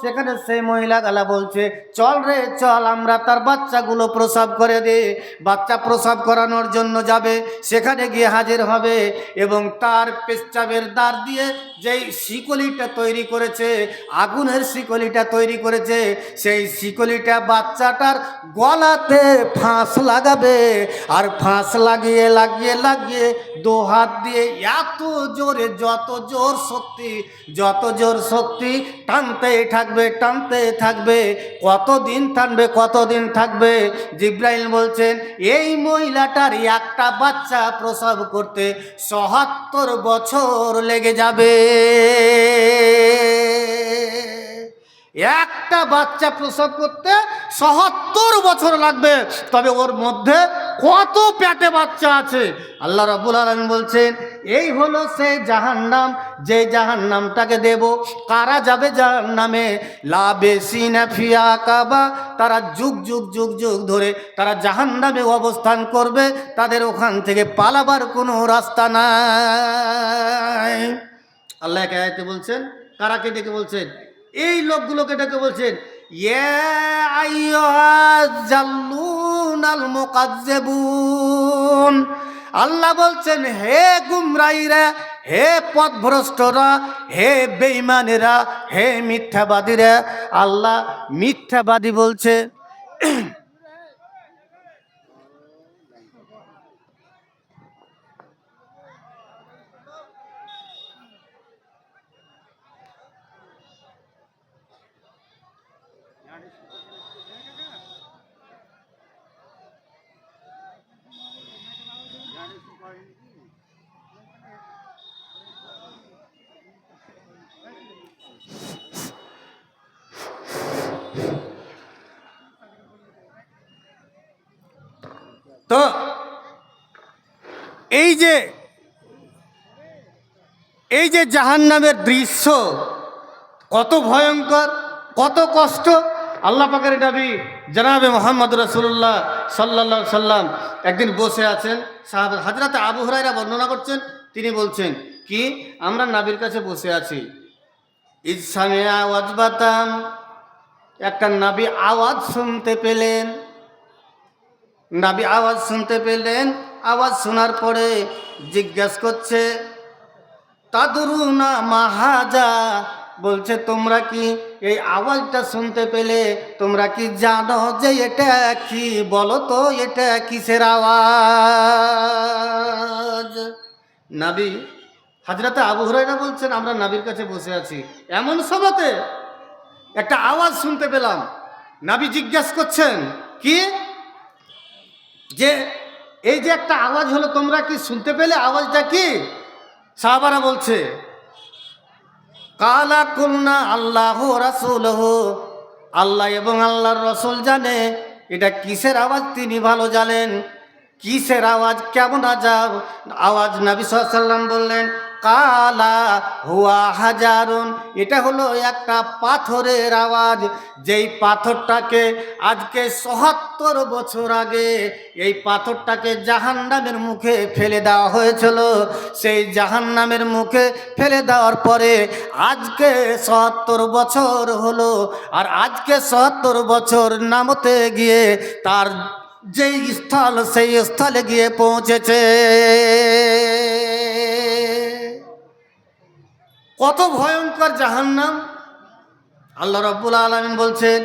সেখানে সেই মহিলা গালা বলছে, চল রে চল, আমরা তার বাচ্চাগুলো প্রসব করে দে। বাচ্চা প্রসব করানোর জন্য যাবে, সেখানে গিয়ে হাজির হবে এবং তার পেচ্ছাবের দ্বার দিয়ে যেই শিকলিটা তৈরি করেছে, আগুনের শিকলিটা তৈরি করেছে, সেই শিকলিটা বাচ্চাটার গলাতে ফাঁস লাগাবে। আর ফাঁস লাগিয়ে লাগিয়ে লাগিয়ে দু হাত দিয়ে এত জোরে, যত জোর শক্তি টানতে থাকবে। কতদিন টানবে, কতদিন থাকবে? জিব্রাইল বলছেন এই মহিলাটার একটা বাচ্চা প্রসব করতে ৭৭ বছর লেগে যাবে। একটা বাচ্চা প্রসব করতে ৭৭ বছর লাগবে। তবে ওর মধ্যে কত পেটে বাচ্চা আছে! আল্লাহ রাব্বুল আলামিন বলছেন এই হলো সেই জাহান্নাম, যে জাহান্নামটাকে দেব। কারা যাবে জাহান্নামে? লাবেসিনা ফিহা কাবা, তারা যুগ যুগ যুগ যুগ ধরে তারা জাহান্নামে অবস্থান করবে। তাদের ওখান থেকে পালাবার কোনো রাস্তা নাই। আল্লাহ এক আয়াতে বলছেন, কারাকে ডেকে বলছেন? এই লোকগুলোকে ডেকে বলছেন, ইয়া আইয়ুহাজ জাল্লুনাল মুকাজ্জিবুন। আল্লাহ বলছেন হে গুমরাইরা, হে পথভ্রষ্টরা, হে বেঈমানেরা, হে মিথ্যাবাদীরা। আল্লাহ মিথ্যাবাদী বলছে। তো এই যে জাহান্নামের দৃশ্য কত ভয়ঙ্কর, কত কষ্ট! আল্লাহ পাকের নবী জনাবে মুহাম্মদ রাসূলুল্লাহ সাল্লাল্লাহু আলাইহি সাল্লাম একদিন বসে আছেন। সাহাবা হযরত আবু হুরায়রা বর্ণনা করছেন, তিনি বলছেন কি, আমরা নবীর কাছে বসে আছি। ইজ সামিআ ওয়াজবাতান, একটা নবী আওয়াজ শুনতে পেলেন। নবী আওয়াজ শুনতে পেলেন। আওয়াজ শোনার পরে জিজ্ঞাসা করছে, তাদরুনা মাহাজা, বলছে তোমরা কি এই আওয়াজটা শুনতে পেলে তোমরা কি জানো যে এটা কি? বলো তো এটা কিসের আওয়াজ? নবী হযরত আবু হুরায়রা বলছেন আমরা নবীর কাছে বসে আছি, এমন সময়তে একটা আওয়াজ শুনতে পেলাম। নবী জিজ্ঞাসা করছেন কি, যে এই যে একটা আওয়াজ হলো তোমরা কি শুনতে পেলে? আওয়াজটা কি? সাহাবারা বলছে, কালা কুলনা আল্লাহু রাসূলুহু, আল্লাহ এবং আল্লাহর রসুল জানে এটা কিসের আওয়াজ, তিনি ভালো জানেন। কিসের আওয়াজ, কেমন আজাব আওয়াজ? নবী সাল্লাল্লাহু আলাইহি ওয়াসাল্লাম বললেন, কালা হুয়া হাজারুন, এটা হলো একটা পাথরের আওয়াজ। যেই পাথরটাকে আজকে ৭৭ বছর আগে এই পাথরটাকে জাহান্নামের মুখে ফেলে দেওয়া হয়েছিল। সেই জাহান্নামের মুখে ফেলে দেওয়ার পরে আজকে ৭৭ বছর হলো। আর আজকে ৭৭ বছর নামতে গিয়ে তার যেই স্থল, সেই স্থলে গিয়ে পৌঁছেছে। কত ভয়ঙ্কর জাহান্নাম! আল্লাহ রাব্বুল আলামিন বলছেন,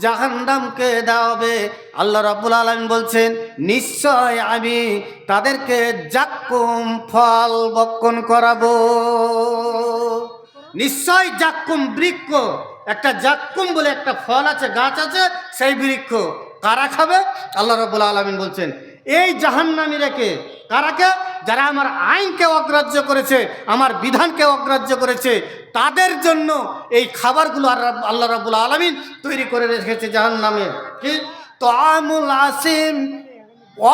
জাহান্নামকে দেওয়া হবে। আল্লাহ রাব্বুল আলামিন বলছেন নিশ্চয় আমি তাদেরকে জাক্কুম ফল বক্ষণ করাবো। নিশ্চয় জাক্কুম বৃক্ষ, একটা জাক্কুম বলে একটা ফল আছে, গাছ আছে, সেই বৃক্ষ কারা খাবে? আল্লাহ রাব্বুল আলামিন বলছেন এই জাহান্নামীরাকে। কারাকে? যারা আমার আইনকে অগ্রাহ্য করেছে, আমার বিধানকে অগ্রাহ্য করেছে, তাদের জন্য এই খাবারগুলো আল্লাহ রাব্বুল আলামিন তৈরি করে রেখেছে জাহান্নামে। কি? তাআমুল আসিম,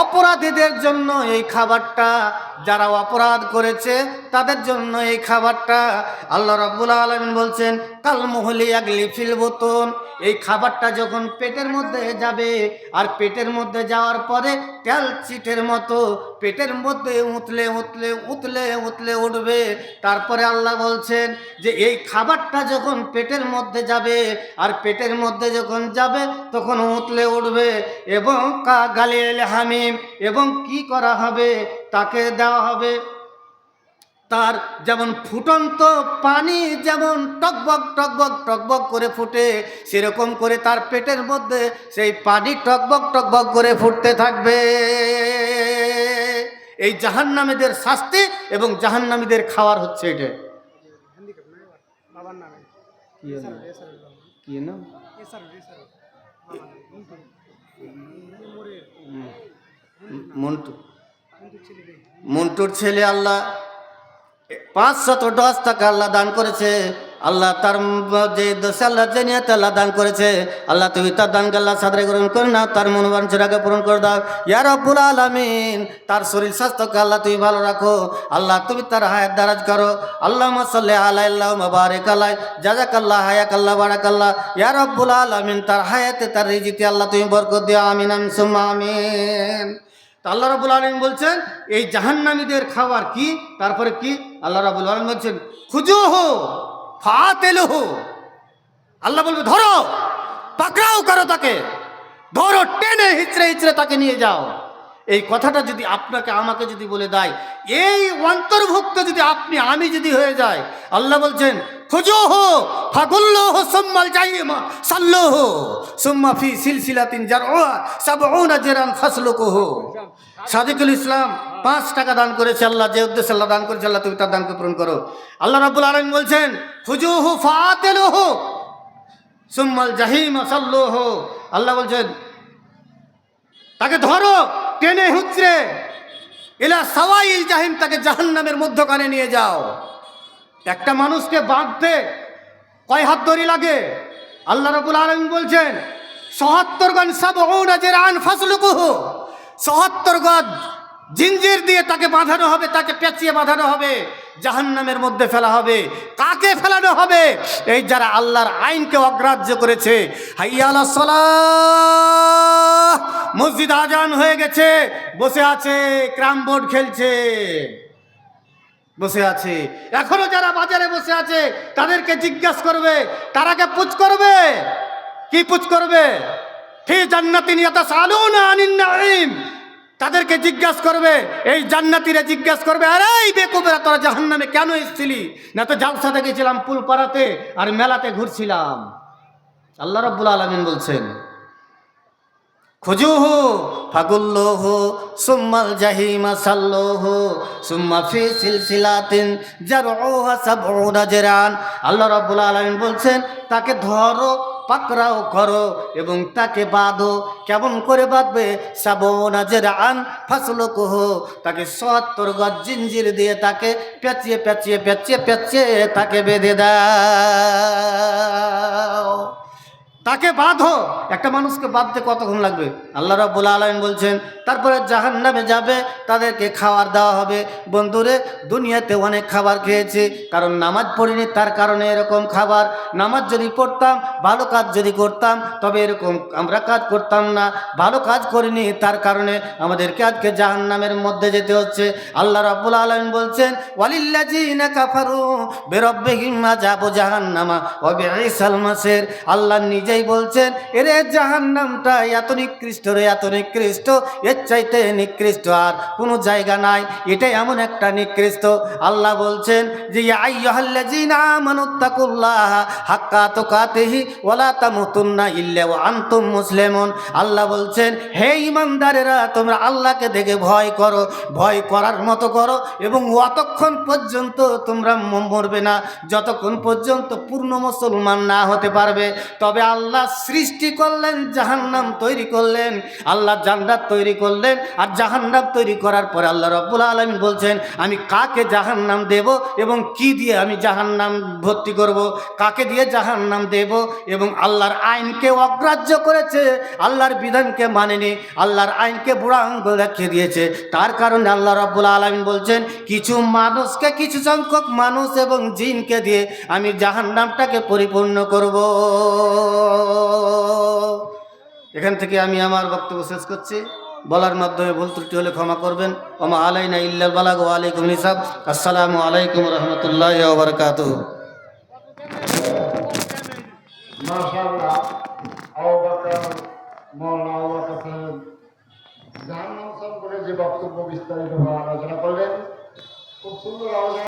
অপরাধীদের জন্য এই খাবারটা, যারা অপরাধ করেছে তাদের জন্য এই খাবারটা। আল্লাহ রাব্বুল আলামিন বলছেন কাল মুহলি ইয়াগলি ফিল বুতুন, এই খাবারটা যখন পেটের মধ্যে যাবে, আর পেটের মধ্যে যাওয়ার পরে তেল চিটের মতো পেটের মধ্যে উতলে উতলে উতলে উতলে উঠবে। তারপরে আল্লাহ বলছেন যে এই খাবারটা যখন পেটের মধ্যে যাবে, আর পেটের মধ্যে যখন যাবে তখন উতলে উঠবে, এবং গালিল হামিম, এবং কি করা হবে, তাকে দেওয়া হবে তার যেমন ফুটন্ত পানি যেমন টকবক টকবক টকবক করে ফুটে, সেরকম করে তার পেটের মধ্যে সেই পানি টকবক টকবক করে ফুটতে থাকবে। এই জাহান্নামীদের শাস্তি এবং জাহান্নামীদের খাওয়ার হচ্ছে এটা। কি নাম? মন্টুর ছেলে আল্লাহ 510 টাকা আল্লাহ দান করেছে। আল্লাহ তার যে দোষে আল্লাহ যে নিয়তে আল্লাহ দান করেছে, আল্লাহ তুমি তার দানকে আল্লাহ সাদরে গ্রহণ করে নাও, তার মনোবাঞ্ছনাকে পূরণ করে দাও ইয়া রাব্বুল আলামিন। তার শরীর স্বাস্থ্যকে আল্লাহ তুমি ভালো রাখো, আল্লাহ তুমি তার হায়াত দারাজ করো। আল্লাহুম্মা সাল্লি আলা আল্লাহুম্মা বারিক আলাই জাযাকাল্লাহ হায়াকাল্লাহ বারাকাল্লাহ ইয়া রাব্বুল আলামিন। তার হায়াতে তার রিজিকে আল্লাহ তুমি বরকত দিও, আমিন আমিন সুম্মা আমিন। আল্লাহ রাব্বুল আলামিন বলছেন এই জাহান্নামীদের খাবার কি, তারপরে কি আল্লাহ রাব্বুল আলামিন বলছেন খুজুহু ফাতিলুহু। আল্লাহ বলবে ধরো, পাকড়াও করো তাকে, ধরো টেনে হিচড়ে হিচড়ে তাকে নিয়ে যাও। এই কথাটা যদি আপনাকে আমাকে যদি বলে দেয়, এই অন্তর্ভুক্ত যদি আপনি আমি যদি হয়ে যায়, আল্লাহ বলছেন খুজুহু ফাগুল্লুহু সুম্মাল জাহিমা সাল্লুহু সুম্মা ফি সিলসিলাতিন জারউহা 70 জিরান ফাসলুকুহু। সাদিকুল ইসলাম 5 টাকা দান করেছে, আল্লাহ যে উদ্দেশ্যে আল্লাহ দান করেছে, আল্লাহ তুমি তার দানকে পূরণ করো। আল্লাহ রাব্বুল আলামিন বলছেন খুজুহু ফাতিলুহু সুম্মাল জাহিমা সাল্লুহু। আল্লাহ বলছেন তাকে ধরো টেনে হুঁচড়ে ইলা সাওয়াইল জাহিম, তাকে জাহান্নামের মধ্যখানে নিয়ে যাও। একটা মানুষকে বাঁধতে কয় হাত দড়ি লাগে? আল্লাহ রাব্বুল আলামিন বলছেন ৭০ গজ ৭০ জিরান ফাসলুকুহু। ৭০ গজ জিঞ্জির দিয়ে তাকে বাঁধানো হবে, তাকে পেঁচিয়ে বাঁধানো হবে, জাহান্নামের মধ্যে ফেলা হবে। কাকে ফেলানো হবে? এই যারা আল্লাহর আইনকে অগ্রাহ্য করেছে। হাইয়া আলাস সালাহ, মসজিদ আজান হয়ে গেছে, বসে আছে ক্যারাম বোর্ড খেলছে, বসে আছে। এখনো যারা বাজারে বসে আছে তাদেরকে জিজ্ঞাসা করবে, তারাকে পুছ করবে। কি পুছ করবে? ফি জান্নাতিন ইয়াতাসালুনা আনিন নাঈম। তাদেরকে জিজ্ঞাসা করবে, এই জান্নাতীরা জিজ্ঞাসা করবে, আরে এই বেকুবেরা তোরা জাহান্নামে কেন এসেছিলি? না তো জালসাতে গেছিলাম, পুল পাড়াতে আর মেলাতে ঘুরছিলাম। আল্লাহ রাব্বুল আলামিন বলছেন খুজুহু ফাগুল্লুহু সুম্মাল জাহিমা সাল্লুহু সুম্মা ফি সিলসিলাতিন জারউহা 70 জিরান। আল্লাহ রাব্বুল আলামিন বলছেন তাকে ধরো, পাকড়াও করো এবং তাকে বাঁধো। কেমন করে বাঁধবে? 70 জিরান ফাসলুকুহু, তাকে ৭০ গজ জিঞ্জির দিয়ে তাকে পেঁচিয়ে পেঁচিয়ে পেঁচিয়ে পেঁচিয়ে তাকে বেঁধে দাও, তাকে বাঁধো। একটা মানুষকে বাঁধতে কতক্ষণ লাগবে? আল্লাহ রাব্বুল আলামিন বলছেন তারপরে জাহান্নামে যাবে, তাদেরকে খাবার দেওয়া হবে। বন্ধুরে, দুনিয়াতে অনেক খাবার খেয়েছি, কারণ নামাজ পড়িনি, তার কারণে এরকম খাবার। নামাজ যদি পড়তাম, ভালো কাজ যদি করতাম, তবে এরকম আমরা কাজ করতাম না। ভালো কাজ করিনি, তার কারণে আমাদেরকে আজকে জাহান্নামের মধ্যে যেতে হচ্ছে। আল্লাহ রাব্বুল আলামিন বলছেন ওয়ালিল্লাযিনা কাফারু বিরাব্বিহিম আযাবু জাহান্নামা ওয়া বিইসাল মাসির। আল্লাহ নিজেই বলছেন এরে জাহান্নামটা এত নিকৃষ্ট রে, এত নিকৃষ্ট, এর চাইতে নিকৃষ্ট আর কোনো জায়গা নাই। এটাই এমন একটা নিকৃষ্ট। আল্লাহ বলছেন যে ইয়া আইয়ুহাল্লাযিনা আমানুত্তাকুল্লাহা হাক্কা তুকাতিহি ওয়া লা তামুতুন্না ইল্লা ওয়া আনতুম মুসলিমুন। আল্লাহ বলছেন হে ঈমানদারেরা, তোমরা আল্লাহকে দেখে ভয় করো, ভয় করার মতো করো, এবং অতক্ষণ পর্যন্ত তোমরা মরবে না যতক্ষণ পর্যন্ত পূর্ণ মুসলমান না হতে পারবে। তবে আল্লাহ সৃষ্টি করলেন, জাহান্নাম তৈরি করলেন, আল্লাহ জান্নাত তৈরি করলেন, আর জাহান্নাম তৈরি করার পরে আল্লাহ রাব্বুল আলামিন বলছেন আমি কাকে জাহান্নাম দেব এবং কি দিয়ে আমি জাহান্নাম ভর্তি করব, কাকে দিয়ে জাহান্নাম দেব। এবং আল্লাহর আইনকে অগ্রাহ্য করেছে, আল্লাহর বিধানকে মানেনি, আল্লাহর আইনকে বুড়া আঙ্গুল দেখিয়ে দিয়েছে। তার কারণে আল্লাহ রাব্বুল আলামিন বলছেন কিছু মানুষকে, কিছু সংখ্যক মানুষ এবং জিনকে দিয়ে আমি জাহান্নামটাকে পরিপূর্ণ করব। এখান থেকে আমি আমার বক্তব্য শেষ করছি। বলার মাধ্যমে ভুল ত্রুটি হলে ক্ষমা করবেন। ওমা আলাইনা ইল্লাল বালাগ ওয়া আলাইকুম হিসাব। আসসালামু আলাইকুম ওয়া রাহমাতুল্লাহি ওয়া বারাকাতুহু। মাশাআল্লাহ, আবু বকর মাওলানা আবু বকর সাহেব জাহান্নাম সম্পর্কে যে বক্তব্য বিস্তারিতভাবে আলোচনা করলেন, খুব সুন্দর আলোচনা।